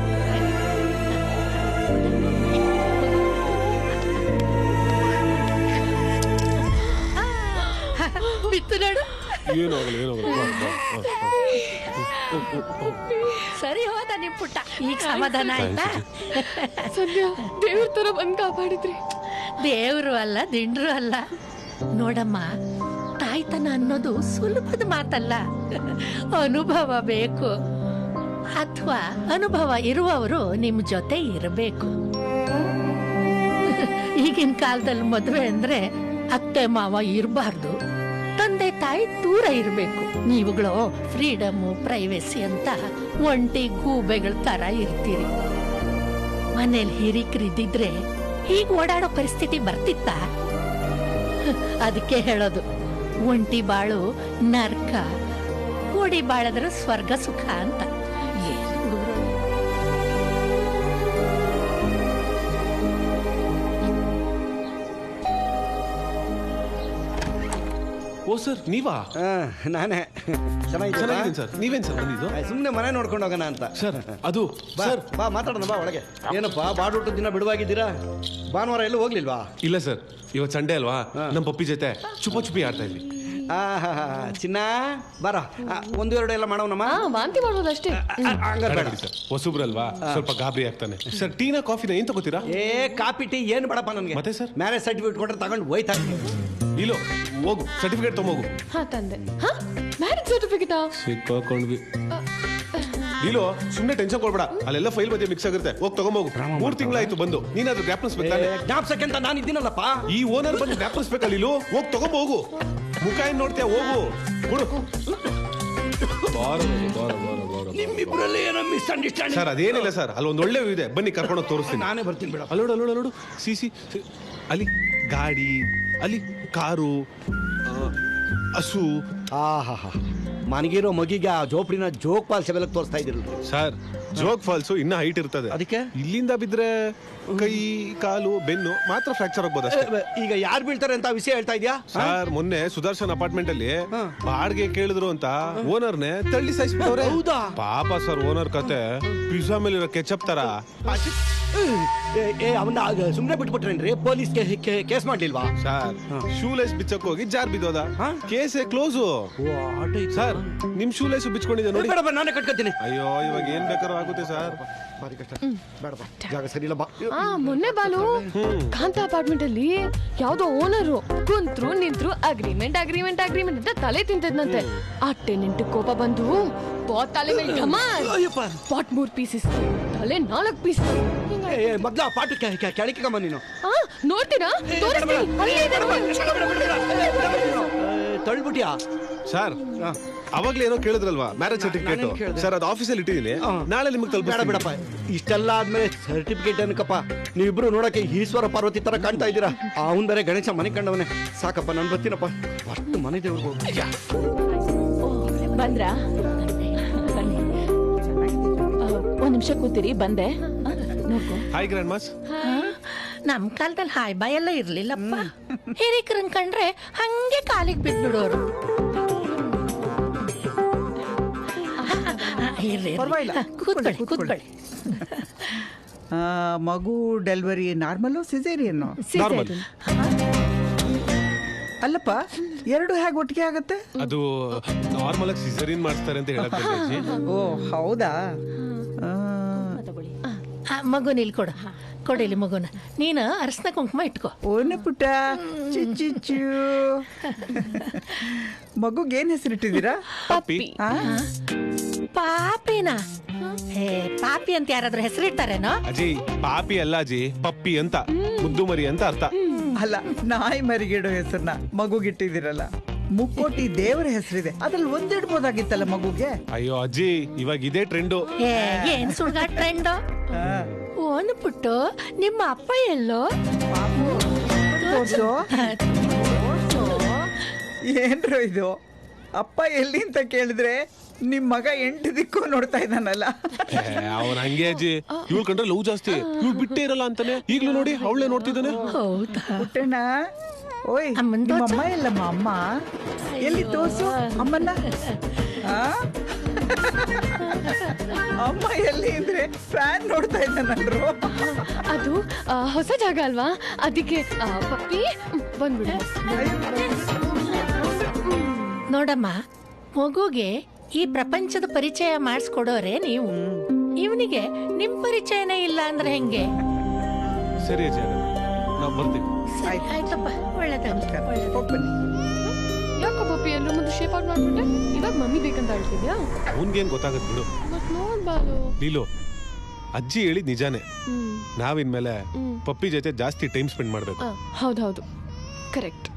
S9: ಬಿತ್ತು ನೋಡು.
S2: ಏನಾಗಲ್ಲ ಏನಾಗಲ್ಲ.
S9: ಸರಿ ಹೋದ ನಿಮ್ ಪುಟ್ಟ. ಈಗ ಸಮಾಧಾನ ಆಯ್ತಾ?
S1: ಸದ್ಯ ದೇವ್ರ ತರ ಬಂದ್ ಕಾಪಾಡಿದ್ರಿ.
S9: ದೇವ್ರು ಅಲ್ಲ, ದಿಂಡ್ರು ಅಲ್ಲ. ನೋಡಮ್ಮ, ತಾಯ್ತನ ಅನ್ನೋದು ಸುಲಭದ ಮಾತಲ್ಲ, ಅನುಭವ ಬೇಕು. ಅಥವಾ ಅನುಭವ ಇರುವವರು ನಿಮ್ ಜೊತೆ ಇರಬೇಕು. ಈಗಿನ ಕಾಲದಲ್ಲಿ ಮದುವೆ ಅಂದ್ರೆ ಅತ್ತೆ ಮಾವ ಇರಬಾರ್ದು, ತಂದೆ ತಾಯಿ ದೂರ ಇರಬೇಕು. ನೀವುಗಳು ಫ್ರೀಡಮು, ಪ್ರೈವೇಸಿ ಅಂತ ಒಂಟಿ ಗೂಬೆಗಳ ತರ ಇರ್ತೀರಿ. ಮನೇಲಿ ಹಿರಿಕರಿದ್ದಿದ್ರೆ ಹೀಗೆ ಓಡಾಡೋ ಪರಿಸ್ಥಿತಿ ಬರ್ತಿತ್ತ? ಅದಕ್ಕೆ ಹೇಳೋದು, ಒಂಟಿ ಬಾಳು ನರ್ಕ, ಕೂಡಿ ಬಾಳದ್ರೆ ಸ್ವರ್ಗ ಸುಖ ಅಂತ.
S2: ಓ ಸರ್, ನೀವಾ?
S7: ನಾನೇ.
S2: ಚೆನ್ನಾಗಿದ್ದೀನಿ ಸರ್. ನೀವೇನ್ ಸರ್ ಬಂದಿದ್ದು?
S7: ಸುಮ್ಮನೆ ಮನೆ ನೋಡ್ಕೊಂಡು ಹೋಗೋಣ ಅಂತ.
S2: ಸರ್ ಅದು
S7: ಸರ್ ಬಾ ಮಾತಾಡೋಣ, ಬಾ ಒಳಗೆ. ಏನಪ್ಪಾ ಬಾಡೂಟದ ದಿನ ಬಿಡುವಾಗಿದ್ದೀರಾ? ಭಾನುವಾರ ಎಲ್ಲೂ ಹೋಗ್ಲಿಲ್ವಾ?
S2: ಇಲ್ಲ ಸರ್, ಇವತ್ತು ಸಂಡೇ ಅಲ್ವಾ, ನಮ್ಮ ಪಪ್ಪಿ ಜೊತೆ ಚುಪಿ ಆಡ್ತಾ ಇದ್ವಿ.
S7: ಚಿನ್ನ ಬಾರ, ಒಂದೆರಡು ಎಲ್ಲ ಮಾಡೋಣಮ್ಮ.
S1: ವಾಂತಿ ಮಾಡೋದಷ್ಟೇ.
S2: ಸರ್ ಹೊಸಬ್ರಲ್ವಾ, ಸ್ವಲ್ಪ ಗಾಬರಿ ಆಗ್ತಾನೆ. ಸರ್ ಟೀನಾ ಕಾಫಿನ ಏನ್ ತಗೋತೀರಾ?
S7: ಕಾಫಿ ಟೀ ಏನು ಬೇಡಪ್ಪ ನನಗೆ.
S2: ಮತ್ತೆ ಸರ್
S7: ಮ್ಯಾರೇಜ್ ಸರ್ಟಿಫಿಕೇಟ್ ಕೊಟ್ಟರೆ ತಗೊಂಡು ಹೋಯ್ತಾ?
S2: ಇಲ್ಲೋ ಹೋಗು, ಸರ್ಟಿಫಿಕೇಟ್ ತಗೋಗು.
S1: ಹಾ ತಂದೆ. ಹಾ, ಮ್ಯಾರೇಜ್ ಸರ್ಟಿಫಿಕೇಟಾ?
S2: ಸಿಕ್ಕಾಕೊಂಡ್ವಿ. ಇಲ್ಲೋ ಸುಮ್ಮನೆ ಟೆನ್ಷನ್ ಕೊಡ್ಬೇಡ, ಅಲ್ಲೆಲ್ಲ ಫೈಲ್ ಮಧ್ಯೆ ಮಿಕ್ಸ್ ಆಗಿರುತ್ತೆ. ಹೋಗಿ ತಗೊಂಬೋಗು. 3 ತಿಂಗಳಾಯ್ತು ಬಂದು, ನೀನಾದ್ರೂ ಜ್ಞಾಪನಿಸ್ಬೇಕಾನೆ.
S7: ಜ್ಞಾಪಸಕ್ಕೆ ಅಂತ ನಾನು ಇದ್ದೀನಲ್ಲಪ್ಪ.
S2: ಈ ಓನರ್ ಬಂದು ಜ್ಞಾಪನಿಸ್ಬೇಕಲ್ಲ. ಇಲ್ಲೋ ಹೋಗಿ ತಗೊಂಬೋಗು. ಮುಖ ಏನ್ ನೋಡ್ತೀಯ, ಹೋಗು ಕೊಡು.
S7: ನಿಮ್ಮಿಬ್ಬರಲ್ಲಿ ಏನೋ ಮಿಸ್ಅಂಡರ್ಸ್ಟ್ಯಾಂಡಿಂಗ್.
S2: ಸರ್ ಅದೇನಿಲ್ಲ ಸರ್, ಅಲ್ಲಿ ಒಂದು ಒಳ್ಳೆ ಇದೆ, ಬನ್ನಿ ಕರ್ಕೊಂಡೋಗಿ ತೋರಿಸ್ತೀನಿ.
S7: ನಾನೇ ಬರ್ತೀನಿ ಬೇಡ.
S2: ಅಲ್ಲೋಡು ಅಲ್ಲೋಡು ಅಲ್ಲೋಡು, ಸಿ ಅಲ್ಲಿ ಗಾಡಿ, ಅಲ್ಲಿ ಕಾರು, ಹಸು.
S7: ಮನಗಿರೋ ಮಗಿಗೆ ಆ ಜೋಪ್ರಿನ ಜೋಗ್ ಫಾಲ್ಸ್ ಬೆಲೆ ತೋರಿಸ್ತಾ ಇದ್ದೀರಲ್ರಿ
S2: ಸರ್. ಜೋಗ್ ಫಾಲ್ಸ್ ಇನ್ನ ಹೈಟ್ ಇರ್ತದೆ, ಅದಕ್ಕೆ ಇಲ್ಲಿಂದ ಬಿದ್ರೆ ಕೈ, ಕಾಲು, ಬೆನ್ನು ಮಾತ್ರ ಫ್ರಾಕ್ಚರ್ ಆಗ್ಬೋದು ಅಷ್ಟೇ.
S7: ಈಗ ಯಾರು ಬೀಳ್ತಾರೆ ಅಂತ ವಿಷಯ ಹೇಳ್ತಾ ಇದೆಯಾ
S2: ಸರ್? ಮೊನ್ನೆ ಸುದರ್ಶನ್ ಅಪಾರ್ಟ್ಮೆಂಟ್ ಅಲ್ಲಿ ಬಾಡ್ಗೆ ಕೇಳಿದ್ರು ಅಂತ ಓನರ್ನೇ ತಳ್ಳಿ ಸಾಯಿಸ್ಬಿಟ್ಟವ್ರೆ.
S7: ಹೌದಾ?
S2: ಪಾಪ ಸರ್, ಓನರ್ ಕತೆ ಪಿಜ್ಜಾ ಮೇಲಿರೋ ಕೆಚಪ್ ತರ.
S7: ಅವನ್ನ ಸುಮ್ನೆ ಬಿಟ್ಬಿಟ್ರೇನ್ರಿ? ಪೊಲೀಸ್ ಕೇಸ್ ಮಾಡ್ಲಿಲ್ವಾ
S2: ಸರ್? ಶೂಲೇಸ್ ಬಿಚ್ಚಕ್ ಹೋಗಿ ಜಾರ್ ಬಿದ್ದೋದ, ಕೇಸೇ ಕ್ಲೋಸು. ಸರ್ ನಿಮ್ ಶೂಲೇಸ್ ಬಿಚ್ಕೊಂಡಿದೆ ನೋಡಿ.
S7: ನಾನೇ ಕಟ್ಕೊತೀನಿ.
S2: ಅಯ್ಯೋ, ಇವಾಗ ಏನ್ ಬೇಕಾದ್ರೂ ಆಗುತ್ತೆ ಸರ್.
S7: ಬಾರಿ ಕಷ್ಟ. ಬೇಡಪ್ಪ, ಜಾಗ ಸರಿ ಇಲ್ಲ.
S1: ಮೊನ್ನೆ ಬಾಲು ಕಾಂತ ಅಪಾರ್ಟ್ಮೆಂಟ್ ಅಲ್ಲಿ ಯಾವ್ದೋ ಓನರು ಕುಂತ್ರು ನಿಂತ್ರು ಅಗ್ರಿಮೆಂಟ್ ಅಗ್ರಿಮೆಂಟ್ ಅಗ್ರಿಮೆಂಟ್ ಅಂತ ತಲೆ ತಿಂತದ್ನಂತೆ. ಆ ಟೆನೆಂಟ್ ಕೋಪ ಬಂದು ಬಾಟ್ ತಲೆ ಮೇಲೆ ಬಾಟ್ 3 ಪೀಸಸ್, ತಲೆ 4 ಪೀಸ್.
S7: ಮೊದ್ಲ ಪಾಟು ಕೆಳಕ್ಕೆ ಬಂದ ನೀನು
S1: ನೋಡ್ತೀರಾ?
S7: ತಳ್ಬಿಟ್ಯಾ
S2: ಸರ್? ಅವಾಗ್ಲೇ ಏನೋ ಕೇಳಿದ್ರಲ್ವಾ ಮ್ಯಾರೇಜ್ ಸರ್ಟಿಫಿಕೇಟ್? ಸರ್ ಅದು ಆಫೀಸಲ್ಲಿ ಇಟ್ಟಿದ್ದೀನಿ, ನಾಳೆ ನಿಮ್ಗೆ ತಲುಪ.
S7: ಬಿಡಪ್ಪ, ಇಷ್ಟೆಲ್ಲ ಆದ್ಮೇಲೆ ಸರ್ಟಿಫಿಕೇಟ್ ಏನಕ್ಕಪ್ಪ? ನೀವಿಬ್ರು ನೋಡಕ್ಕೆ ಈಶ್ವರ ಪಾರ್ವತಿ ತರ ಕಾಣ್ತಾ ಇದ್ದೀರಾ. ಅವನ್ ಬೇರೆ ಗಣೇಶ ಮನೆ ಕಂಡವನೇ. ಸಾಕಪ್ಪ, ನಾನು ಬರ್ತೀನಪ್ಪ. ಅಷ್ಟು ಮನೆ ದೇವ್ರಿಗೆ
S8: ಬಂದ್ರ? ಒಂದ್ ನಿಮಿಷ ಕೂತಿರಿ, ಬಂದೆ.
S2: Hi grandmas.
S9: ನಮ್ ಕಾಲದಲ್ಲಿ ಹಾಯ್ ಬಾಯ್ ಎಲ್ಲ ಇರ್ಲಿಲ್ಲಪ್ಪ. ಹಿರಿಕರನ್ ಕಂಡ್ರೆ ಹಂಗೆ ಕಾಲಿಗೆ ಬಿದ್ಬಿಡೋರು. ಇರ್ರಿ
S10: ಪರವಾಗಿಲ್ಲ.
S9: ಕೂತ್ಕೊಳ್ಳಿ
S10: ಕೂತ್ಕೊಳ್ಳಿ.
S9: ಕೂತ್ಕೊಳ್ಳಿ.
S10: ಮಗು ಡೆಲಿವರಿ ನಾರ್ಮಲು ಸಿಸೇರಿಯನ್ನು?
S2: ನಾರ್ಮಲ್.
S10: ಅಲ್ಲಪ್ಪ, ಎರಡು ಹೇಗೆ ಒಟ್ಟಿಗೆ ಆಗತ್ತೆ?
S2: ಅದು ನಾರ್ಮಲ್ ಆಗಿ ಸಿಸರಿನ್ ಮಾಡಿಸ್ತಾರೆ ಅಂತ ಹೇಳಕ್ ಬಂದೆ ಅಜ್ಜಿ.
S10: ಓ ಹೌದಾ?
S9: ಮಗು ಇಲ್ಲಿ ಕೊಡು, ಕೊಡಿಲಿ ಮಗುನ. ನೀನು ಅರಸನ ಕುಂಕುಮ ಇಟ್ಕೋ.
S10: ಓನ ಪುಟ್ಟ ಚಿಚ್ಚು. ಮಗುಗೇನ್ ಹೆಸರಿಟ್ಟಿದ್ದೀರಾ?
S2: ಪಪ್ಪಿ.
S9: ಪಾಪಿನ? ಹೇ, ಪಾಪಿ ಅಂತ ಯಾರಾದ್ರೂ ಹೆಸರಿಡ್ತಾರೇನೋ?
S2: ಅಜ್ಜಿ ಪಾಪಿ ಅಲ್ಲ ಅಜ್ಜಿ, ಪಪ್ಪಿ ಅಂತ, ಮುದ್ದು ಮರಿ ಅಂತ ಅರ್ಥ.
S10: ಅಲ್ಲ, ನಾಯಿ ಮರಿಗಿಡೋ ಹೆಸರನ್ನ ಮಗುಗಿಟ್ಟಿದ್ದೀರಲ್ಲ. ಮುಕ್ಕೋಟಿ ದೇವರ ಹೆಸರಿದೆ, ಅದ್ರಲ್ಲಿ ಒಂದಿಡ್ಬೋದಾಗಿತ್ತಲ್ಲ ಮಗುಗೆ.
S2: ಅಯ್ಯೋ ಅಜ್ಜಿ, ಇವಾಗ ಇದೇ ಟ್ರೆಂಡು.
S9: ಏನ್ ಸುಳ್ಗ ಟ್ರೆಂಡ್? ಓನ್ ಪುಟ್ಟು, ನಿಮ್ಮ ಅಪ್ಪ ಎಲ್ಲೋ?
S10: ತೋರ್ಸು. ಏನ್ರೋ ಇದು? ಅಪ್ಪ ಎಲ್ಲಿ ಅಂತ ಕೇಳಿದ್ರೆ ನಿಮ್ ಮಗ 8 ದಿಕ್ಕು ನೋಡ್ತಾ ಇದ್ದಾನಲ್ಲ.
S2: ಅವನ ಹಂಗೆ ಅಜ್ಜಿ, ಇವಳು ಕಂಡ್ರೆ ಲವ್ ಜಾಸ್ತಿ, ಇವಳು ಬಿಟ್ಟೇ ಇರಲ್ಲ ಅಂತಾನೆ. ಈಗ್ಲೂ ನೋಡಿ ಅವಳೇ ನೋಡ್ತಿದ್ದಾನೆ.
S9: ಹೌದಾ?
S10: ಪುಟ್ಟಣ್ಣ, ಓಯ್ ನಿಮ್ಮ ಅಮ್ಮ ಎಲ್ಲಮ್ಮ? ಅಮ್ಮ ಎಲ್ಲಿ? ತೋರ್ಸು ಅಮ್ಮನ್ನ. ಅಮ್ಮ ಎಲ್ಲಿ ಅಂದ್ರೆ ಫ್ಯಾನ್ ನೋಡ್ತಾ ಇದ್ದಾನಲ್ರು.
S1: ಅದು ಹೊಸ ಜಾಗ ಅಲ್ವಾ, ಅದಕ್ಕೆ ಪಪ್ಪಿ ಬಂದ್ಬಿಡು.
S9: ನೋಡಮ್ಮ, ಮಗುಗೆ ಈ ಪ್ರಪಂಚದ ಪರಿಚಯ ಮಾಡಿಸ್ಕೊಡೋರೆ ನೀವು. ಇವನಿಗೆ ನಿಮ್ ಪರಿಚಯನೇ ಇಲ್ಲ ಅಂದ್ರೆ ಹೆಂಗೆ?
S2: ಸರಿ ಅಜ್ಜಿ, ನಾವು ಬರ್ತೀವಿ.
S9: ಆಯ್ತಪ್ಪ, ಒಳ್ಳೇದಾಗ್ಲಿ.
S10: ಹೋಗ್ಬನ್ನಿ.
S1: ಯಾಕೋ ಪಪ್ಪಿ ಎಲ್ಲರೂ ಮುಂದೆ ಶೇಪ್ ಔಟ್ ಮಾಡ್ಬಿಟ್ಟೆ? ಇವಾಗ ಮಮ್ಮಿ ಬೇಕಂತ ಹೇಳ್ತಿದ್ಯಾ?
S2: ಅವನ್ಗೇನ್ ಗೊತ್ತಾಗತ್ ಬಿಡು.
S1: ಮತ್ ನೋಡ್ಬಾಲು.
S2: ಲೀಲು, ಅಜ್ಜಿ ಹೇಳಿದ್ ನಿಜಾನೇ. ನಾವಿನ್ಮೇಲೆ ಪಪ್ಪಿ ಜೊತೆ ಜಾಸ್ತಿ ಟೈಮ್ ಸ್ಪೆಂಡ್ ಮಾಡ್ಬೇಕು.
S1: ಹೌದೌದು, ಕರೆಕ್ಟ್.